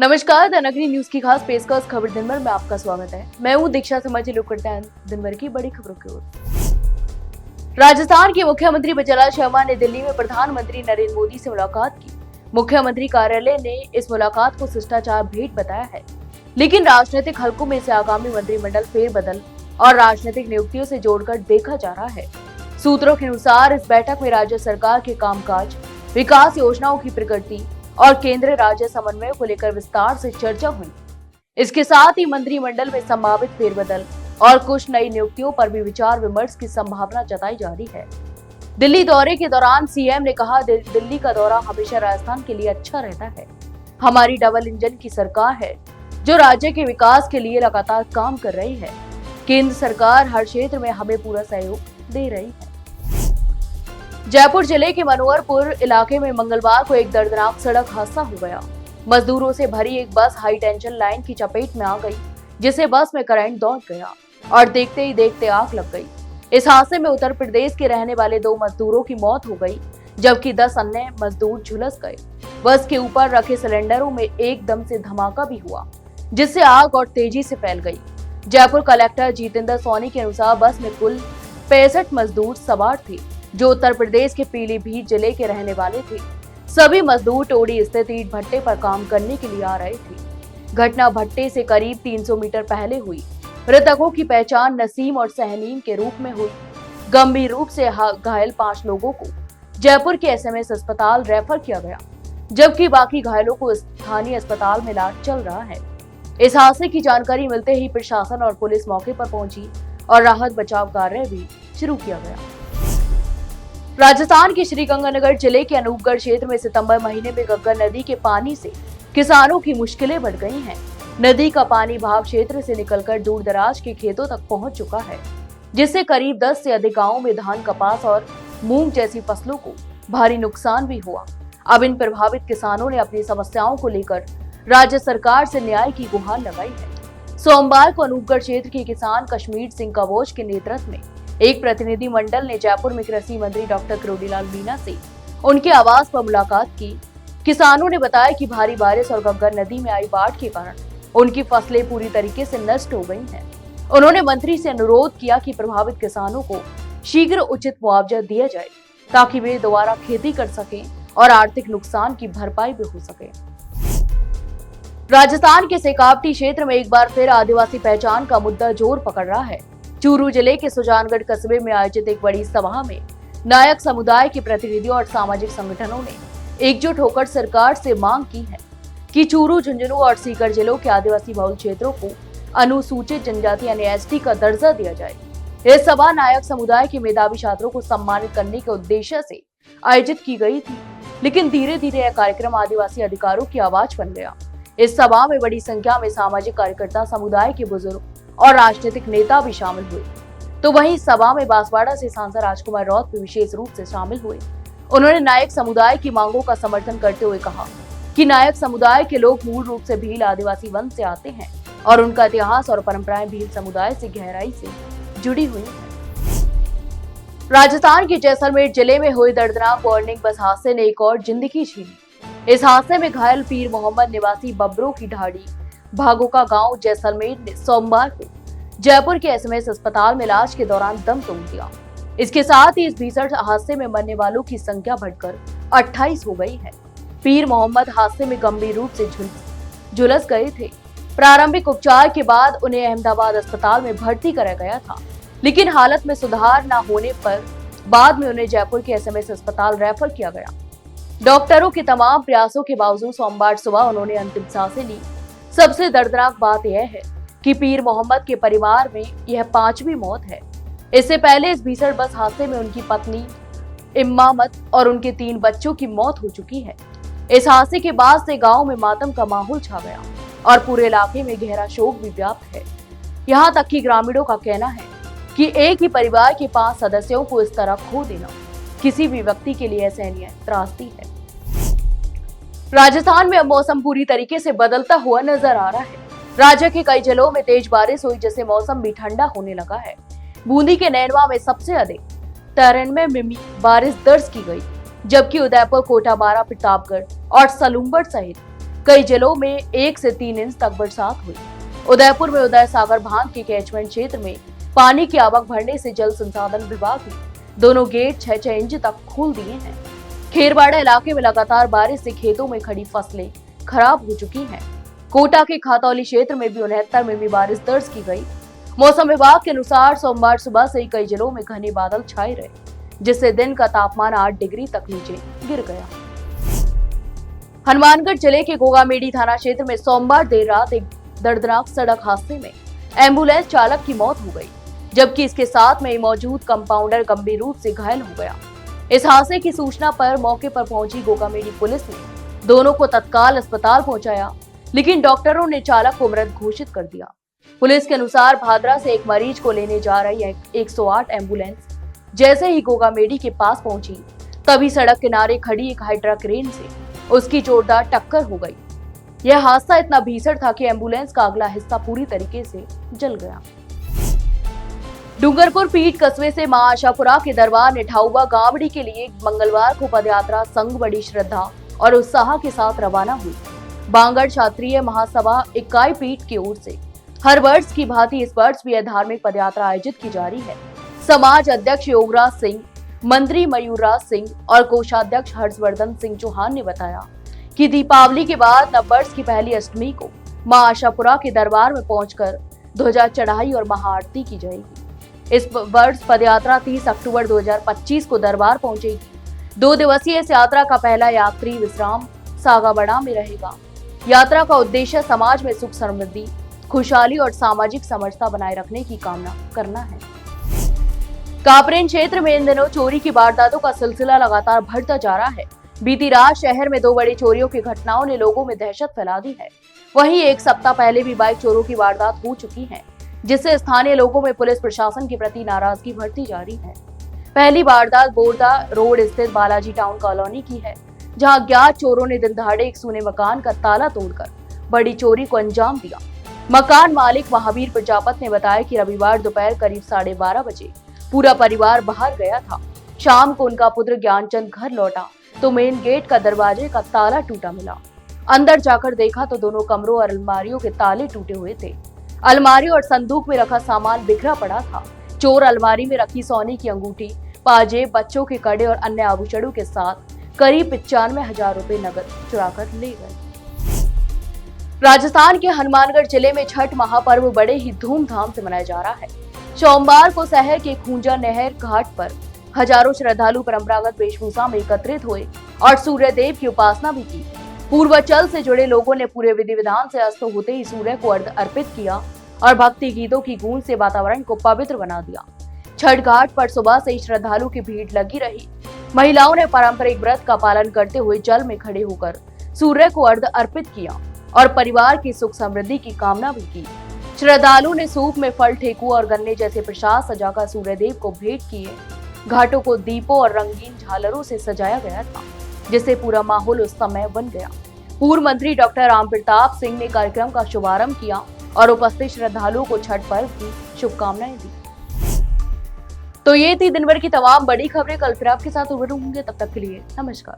नमस्कार, द नगरी न्यूज की खास पेशकश खबर दिन भर में आपका स्वागत है। मैं हूं दीक्षा समाचार लोग करते हैं दिन भर की बड़ी खबरों की ओर। राजस्थान के मुख्यमंत्री बचेलाल शर्मा ने दिल्ली में प्रधानमंत्री नरेंद्र मोदी से मुलाकात की। मुख्यमंत्री कार्यालय ने इस मुलाकात को शिष्टाचार भेंट बताया है, लेकिन राजनीतिक हलकों में से आगामी मंत्रिमंडल फेरबदल और राजनीतिक नियुक्तियों से जोड़कर देखा जा रहा है। सूत्रों के अनुसार इस बैठक में राज्य सरकार के कामकाज, विकास योजनाओं की प्रगति और केंद्र राज्य समन्वय को लेकर विस्तार से चर्चा हुई। इसके साथ ही मंत्रिमंडल में संभावित फेरबदल और कुछ नई नियुक्तियों पर भी विचार विमर्श की संभावना जताई जा रही है। दिल्ली दौरे के दौरान सीएम ने कहा, दिल्ली का दौरा हमेशा राजस्थान के लिए अच्छा रहता है। हमारी डबल इंजन की सरकार है जो राज्य के विकास के लिए लगातार काम कर रही है। केंद्र सरकार हर क्षेत्र में हमें पूरा सहयोग दे रही है। जयपुर जिले के मनोहरपुर इलाके में मंगलवार को एक दर्दनाक सड़क हादसा हो गया। मजदूरों से भरी एक बस हाई टेंशन लाइन की चपेट में आ गई, जिससे बस में करंट दौड़ गया और देखते ही देखते आग लग गई। इस हादसे में उत्तर प्रदेश के रहने वाले 2 मजदूरों की मौत हो गई, जबकि 10 अन्य मजदूर झुलस गए। बस के ऊपर रखे सिलेंडरों में एकदम से धमाका भी हुआ, जिससे आग और तेजी से फैल गई। जयपुर कलेक्टर जितेंद्र सोनी के अनुसार बस में कुल 65 मजदूर सवार थे, जो उत्तर प्रदेश के पीलीभीत जिले के रहने वाले थे। सभी मजदूर टोडी स्थित ईंट भट्टे पर काम करने के लिए आ रहे थे। घटना भट्टे से करीब 300 मीटर पहले हुई। मृतकों की पहचान नसीम और सहनीम के रूप में हुई। गंभीर रूप से घायल 5 लोगों को जयपुर के एसएमएस अस्पताल रेफर किया गया, जबकि बाकी घायलों को स्थानीय अस्पताल में इलाज चल रहा है। इस हादसे की जानकारी मिलते ही प्रशासन और पुलिस मौके पर पहुंची और राहत बचाव कार्य भी शुरू किया गया। राजस्थान के श्रीगंगानगर जिले के अनूपगढ़ क्षेत्र में सितंबर महीने में गग्गर नदी के पानी से किसानों की मुश्किलें बढ़ गई हैं। नदी का पानी भाव क्षेत्र से निकलकर दूर दराज के खेतों तक पहुंच चुका है, जिससे करीब 10 से अधिक गांवों में धान, कपास और मूंग जैसी फसलों को भारी नुकसान भी हुआ। अब इन प्रभावित किसानों ने अपनी समस्याओं को लेकर राज्य सरकार से न्याय की गुहार लगाई है। सोमवार को अनूपगढ़ क्षेत्र के किसान कश्मीर सिंह कंबोज के नेतृत्व में एक प्रतिनिधि मंडल ने जयपुर में कृषि मंत्री डॉक्टर करोड़ीलाल मीणा से उनके आवास पर मुलाकात की। किसानों ने बताया कि भारी बारिश और गग्गर नदी में आई बाढ़ के कारण उनकी फसलें पूरी तरीके से नष्ट हो गई हैं। उन्होंने मंत्री से अनुरोध किया कि प्रभावित किसानों को शीघ्र उचित मुआवजा दिया जाए, ताकि वे दोबारा खेती कर सकें और आर्थिक नुकसान की भरपाई भी हो सके। राजस्थान के शेखावटी क्षेत्र में एक बार फिर आदिवासी पहचान का मुद्दा जोर पकड़ रहा है। चूरू जिले के सुजानगढ़ कस्बे में आयोजित एक बड़ी सभा में नायक समुदाय के प्रतिनिधियों और सामाजिक संगठनों ने एकजुट होकर सरकार से मांग की है कि चूरू, झुंझुनू और सीकर जिलों के आदिवासी बहुल क्षेत्रों को अनुसूचित जनजाति यानी एसटी का दर्जा दिया जाए। यह सभा नायक समुदाय के मेधावी छात्रों को सम्मानित करने के उद्देश्य से आयोजित की गई थी, लेकिन धीरे धीरे यह कार्यक्रम आदिवासी अधिकारों की आवाज बन गया। इस सभा में बड़ी संख्या में सामाजिक कार्यकर्ता, समुदाय के बुजुर्ग और राजनीतिक नेता भी शामिल हुए। तो वहीं सभा में बांसवाड़ा से सांसद राजकुमार रौत भी विशेष रूप से शामिल हुए। उन्होंने नायक समुदाय की मांगों का समर्थन करते हुए कहा कि नायक समुदाय के लोग मूल रूप से भील आदिवासी वंश से आते हैं और उनका इतिहास और परंपराएं भील समुदाय से गहराई से जुड़ी हुई हैं। राजस्थान के जैसलमेर जिले में हुई दर्दनाक वार्निंग बस हादसे ने एक और जिंदगी छीनी। इस हादसे में घायल पीर मोहम्मद निवासी बब्रो की ढाड़ी भागोका गांव जैसलमेर ने सोमवार को जयपुर के एसएमएस अस्पताल में इलाज के दौरान दम तोड़ दिया। इसके साथ ही इस भीषण हादसे में मरने वालों की संख्या बढ़कर 28 हो गई है। पीर मोहम्मद हादसे में गंभीर रूप से झुलस गए थे। प्रारंभिक उपचार के बाद उन्हें अहमदाबाद अस्पताल में भर्ती कराया गया था, लेकिन हालत में सुधार न होने पर बाद में उन्हें जयपुर के एसएमएस अस्पताल रेफर किया गया। डॉक्टरों के तमाम प्रयासों के बावजूद सोमवार सुबह उन्होंने अंतिम सांसें ली। सबसे दर्दनाक बात यह है कि पीर मोहम्मद के परिवार में यह 5वीं मौत है। इससे पहले इस भीषण बस हादसे में उनकी पत्नी इम्मामत और उनके 3 बच्चों की मौत हो चुकी है। इस हादसे के बाद से गांव में मातम का माहौल छा गया और पूरे इलाके में गहरा शोक भी व्याप्त है। यहाँ तक कि ग्रामीणों का कहना है कि एक ही परिवार के 5 सदस्यों को इस तरह खो देना किसी भी व्यक्ति के लिए असहनीय त्रासदी है। राजस्थान में अब मौसम पूरी तरीके से बदलता हुआ नजर आ रहा है। राज्य के कई जिलों में तेज बारिश हुई, जिससे मौसम भी ठंडा होने लगा है। बूंदी के नैनवा में सबसे अधिक 93 मिमी बारिश दर्ज की गई, जबकि उदयपुर, कोटा, बारा, प्रतापगढ़ और सलूम्बड़ सहित कई जिलों में 1 से 3 इंच तक बरसात हुई। उदयपुर में उदय सागर बांध के कैचमेंट क्षेत्र में पानी की आवक बढ़ने से जल संसाधन विभाग ने दोनों गेट 6-6 इंच तक खोल दिए हैं। खेरवाड़ा इलाके में लगातार बारिश से खेतों में खड़ी फसलें खराब हो चुकी हैं। कोटा के खातौली क्षेत्र में भी 69 में भी बारिश दर्ज की गई। मौसम विभाग के अनुसार सोमवार सुबह से ही कई जिलों में घने बादल छाए रहे, जिससे दिन का तापमान 8 डिग्री तक नीचे गिर गया। हनुमानगढ़ जिले के गोगामेडी थाना क्षेत्र में सोमवार देर रात एक दर्दनाक सड़क हादसे में एम्बुलेंस चालक की मौत हो गई, जबकि इसके साथ में मौजूद कंपाउंडर गंभीर रूप से घायल हो गया। इस हादसे की सूचना पर मौके पर पहुंची गोगामेडी पुलिस ने दोनों को तत्काल अस्पताल पहुंचाया, लेकिन डॉक्टरों ने चालक को मृत घोषित कर दिया। पुलिस के अनुसार भादरा से एक मरीज को लेने जा रही 108 एम्बुलेंस जैसे ही गोगामेडी के पास पहुंची, तभी सड़क किनारे खड़ी एक हाइड्रा क्रेन से उसकी जोरदार टक्कर हो गई। यह हादसा इतना भीषण था कि एम्बुलेंस का अगला हिस्सा पूरी तरीके से जल गया। डूंगरपुर पीठ कस्बे से मां आशापुरा के दरबार निठाउवा गावड़ी के लिए मंगलवार को पदयात्रा संघ बड़ी श्रद्धा और उत्साह के साथ रवाना हुई। बांगड़ क्षत्रिय महासभा इकाई पीठ की ओर से हर वर्ष की भांति इस वर्ष भी यह धार्मिक पदयात्रा आयोजित की जा रही है। समाज अध्यक्ष योगराज सिंह, मंत्री मयूरराज सिंह और कोषाध्यक्ष हर्षवर्धन सिंह चौहान ने बताया कि दीपावली के बाद नववर्ष की पहली अष्टमी को मां आशापुरा के दरबार में पहुंचकर ध्वजा चढ़ाई और महाआरती की जाएगी। इस वर्ष पदयात्रा 30 अक्टूबर 2025 को दरबार पहुंचेगी। 2 दिवसीय इस यात्रा का पहला यात्री विश्राम सागाबड़ा में रहेगा। यात्रा का उद्देश्य समाज में सुख समृद्धि, खुशहाली और सामाजिक समरसता बनाए रखने की कामना करना है। कापरेन क्षेत्र में इन दिनों चोरी की वारदातों का सिलसिला लगातार बढ़ता जा रहा है। बीती रात शहर में 2 बड़ी चोरियों की घटनाओं ने लोगों में दहशत फैला दी है। वहीं एक सप्ताह पहले भी बाइक चोरों की वारदात हो चुकी है, जिससे स्थानीय लोगों में पुलिस प्रशासन के प्रति नाराजगी बढ़ती जा रही है। पहली वारदात बोरदा रोड स्थित बालाजी टाउन कॉलोनी की है, जहां अज्ञात चोरों ने दिन दहाड़े एक सूने मकान का ताला तोड़कर बड़ी चोरी को अंजाम दिया। मकान मालिक महावीर प्रजापत ने बताया कि रविवार दोपहर करीब 12:30 बजे पूरा परिवार बाहर गया था। शाम को उनका पुत्र ज्ञानचंद घर लौटा तो मेन गेट का दरवाजे का ताला टूटा मिला। अंदर जाकर देखा तो दोनों कमरों और अलमारियों के ताले टूटे हुए थे। अलमारी और संदूक में रखा सामान बिखरा पड़ा था। चोर अलमारी में रखी सोने की अंगूठी, पाजेब, बच्चों के कड़े और अन्य आभूषणों के साथ करीब 95,000 रुपए नकद चुराकर ले गए। राजस्थान के हनुमानगढ़ जिले में छठ महापर्व बड़े ही धूमधाम से मनाया जा रहा है। सोमवार को शहर के खूंजा नहर घाट पर हजारों श्रद्धालु परंपरागत वेशभूषा में एकत्रित हुए और सूर्य देव की उपासना भी की। पूर्वांचल से जुड़े लोगों ने पूरे विधि विधान से अस्त होते ही सूर्य को अर्घ्य अर्पित किया और भक्ति गीतों की गूंज से वातावरण को पवित्र बना दिया। छठ घाट पर सुबह से ही श्रद्धालु की भीड़ लगी रही। महिलाओं ने पारंपरिक व्रत का पालन करते हुए जल में खड़े होकर सूर्य को अर्घ्य अर्पित किया और परिवार की सुख समृद्धि की कामना भी की। श्रद्धालु ने सूप में फल, ठेकुआ और गन्ने जैसे प्रसाद सजाकर सूर्य देव को भेंट किए। घाटों को दीपों और रंगीन झालरों से सजाया गया था, जिससे पूरा माहौल उस समय बन गया। पूर्व मंत्री डॉक्टर राम प्रताप सिंह ने कार्यक्रम का शुभारंभ किया और उपस्थित श्रद्धालुओं को छठ पर्व की शुभकामनाएं दी। तो ये थी दिन भर की तमाम बड़ी खबरें। कल फिर आपके साथ रूबरू होंगे, तब तक के लिए नमस्कार।